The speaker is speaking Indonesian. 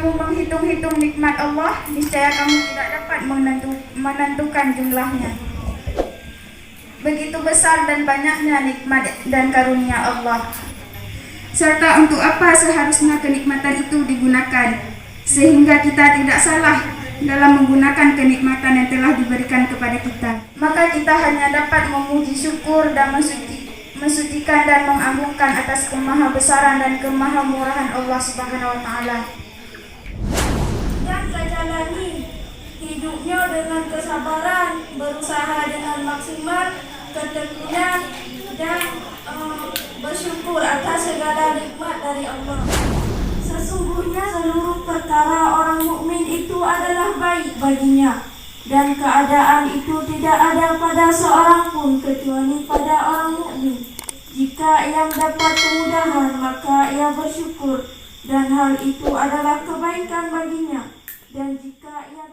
kamu menghitung-hitung nikmat Allah, niscaya kamu tidak dapat menentukan jumlahnya. Begitu besar dan banyaknya nikmat dan karunia Allah. Serta untuk apa seharusnya kenikmatan itu digunakan, sehingga kita tidak salah dalam menggunakan kenikmatan yang telah diberikan kepada kita. Maka kita hanya dapat memuji syukur dan mensucikan dan mengagungkan atas kemahabesaran dan kemahamurahan Allah Subhanahu wa Ta'ala. Yang menjalani hidupnya dengan kesabaran, berusaha dengan maksimal, ketekunan, dan bersyukur atas segala nikmat dari Allah. Sesungguhnya seluruh perkara orang mukmin itu adalah baik baginya, dan keadaan itu tidak ada pada seorang pun kecuali pada orang mukmin. Jika ia mendapat kemudahan, maka ia bersyukur, dan hal itu adalah kebaikan baginya. Dan jika ia